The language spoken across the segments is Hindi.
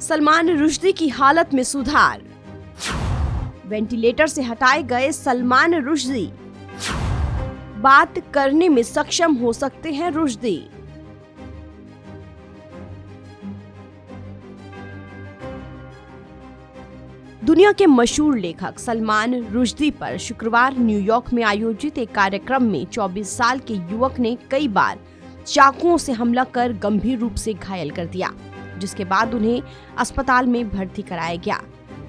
सलमान रुश्दी की हालत में सुधार, वेंटिलेटर से हटाए गए सलमान रुश्दी, बात करने में सक्षम हो सकते हैं रुश्दी। दुनिया के मशहूर लेखक सलमान रुश्दी पर शुक्रवार न्यूयॉर्क में आयोजित एक कार्यक्रम में 24 साल के युवक ने कई बार चाकुओं से हमला कर गंभीर रूप से घायल कर दिया, जिसके बाद उन्हें अस्पताल में भर्ती कराया गया।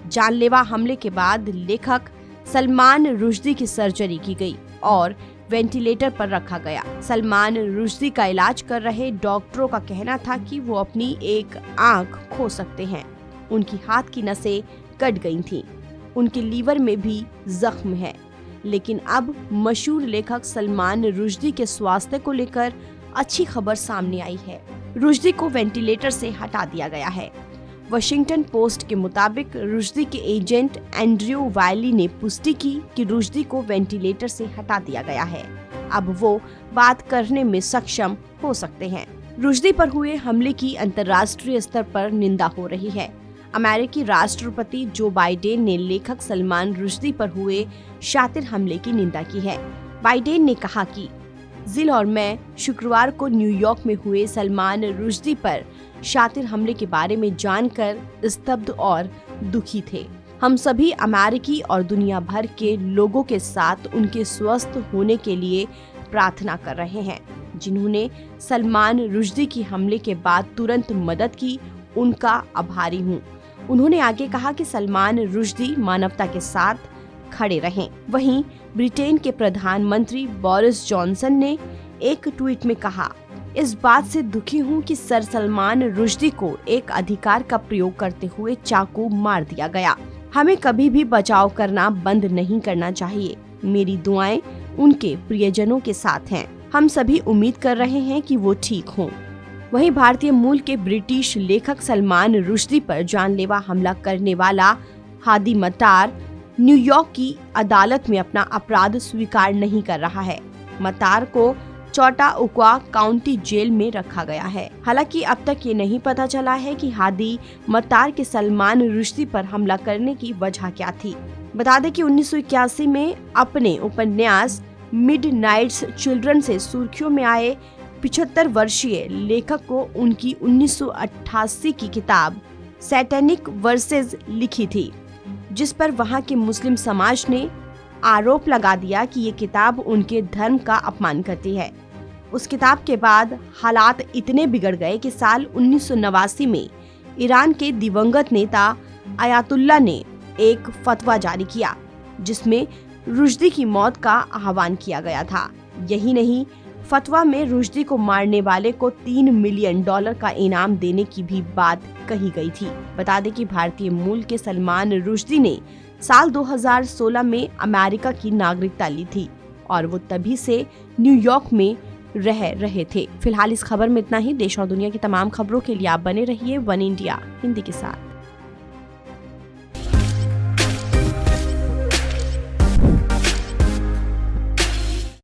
जानलेवा हमले के बाद लेखक सलमान रुश्दी की सर्जरी की गई और वेंटिलेटर पर रखा गया। सलमान रुश्दी का इलाज कर रहे डॉक्टरों का कहना था कि वो अपनी एक आंख खो सकते हैं। उनकी हाथ की नसें कट गई थीं। उनके लीवर में भी जख्म है। लेकिन अब मशहूर लेखक सलमान रुश्दी के स्वास्थ्य को लेकर अच्छी खबर सामने आई है। रुश्दी को वेंटिलेटर से हटा दिया गया है। वॉशिंगटन पोस्ट के मुताबिक रुश्दी के एजेंट एंड्रयू वायली ने पुष्टि की कि रुश्दी को वेंटिलेटर से हटा दिया गया है। अब वो बात करने में सक्षम हो सकते हैं। रुश्दी पर हुए हमले की अंतर्राष्ट्रीय स्तर पर निंदा हो रही है। अमेरिकी राष्ट्रपति जो बाइडेन ने लेखक सलमान रुश्दी पर हुए शातिर हमले की निंदा की है। बाइडेन ने कहा कि जिल और मैं शुक्रवार को न्यूयॉर्क में हुए सलमान रुश्दी पर शातिर हमले के बारे में जानकर स्तब्ध और दुखी थे। हम सभी अमेरिकी और दुनिया भर के लोगों के साथ उनके स्वस्थ होने के लिए प्रार्थना कर रहे हैं, जिन्होंने सलमान रुश्दी की हमले के बाद तुरंत मदद की। उनका आभारी हूँ। उन्होंने आगे कहा कि सलमान रुश्दी मानवता के साथ खड़े रहें। वहीं ब्रिटेन के प्रधानमंत्री बोरिस जॉनसन ने एक ट्वीट में कहा, इस बात से दुखी हूँ कि सर सलमान रुश्दी को एक अधिकार का प्रयोग करते हुए चाकू मार दिया गया। हमें कभी भी बचाव करना बंद नहीं करना चाहिए। मेरी दुआएं उनके प्रियजनों के साथ हैं। हम सभी उम्मीद कर रहे हैं कि वो ठीक हों। वहीं भारतीय मूल के ब्रिटिश लेखक सलमान रुश्दी पर जानलेवा हमला करने वाला हादी मतार न्यूयॉर्क की अदालत में अपना अपराध स्वीकार नहीं कर रहा है। मतार को चौटाउक्वा काउंटी जेल में रखा गया है। हालांकि अब तक ये नहीं पता चला है कि हादी मतार के सलमान रुश्दी पर हमला करने की वजह क्या थी। बता दें कि 1981 में अपने उपन्यास मिडनाइट्स चिल्ड्रन से सुर्खियों में आए 75 वर्षीय लेखक को उनकी 1988 की किताब सैटेनिक वर्सेस लिखी थी, जिस पर वहां के मुस्लिम समाज ने आरोप लगा दिया कि ये किताब उनके धर्म का अपमान करती है। उस किताब के बाद हालात इतने बिगड़ गए कि साल 1989 में ईरान के दिवंगत नेता आयतुल्लाह ने एक फतवा जारी किया, जिसमें रुश्दी की मौत का आह्वान किया गया था। यही नहीं, फतवा में रुश्दी को मारने वाले को $3 मिलियन का इनाम देने की भी बात कही गई थी। बता दें कि भारतीय मूल के सलमान रुश्दी ने साल 2016 में अमेरिका की नागरिकता ली थी और वो तभी से न्यूयॉर्क में रह रहे थे। फिलहाल इस खबर में इतना ही। देश और दुनिया की तमाम खबरों के लिए आप बने रहिए वन इंडिया हिंदी के साथ।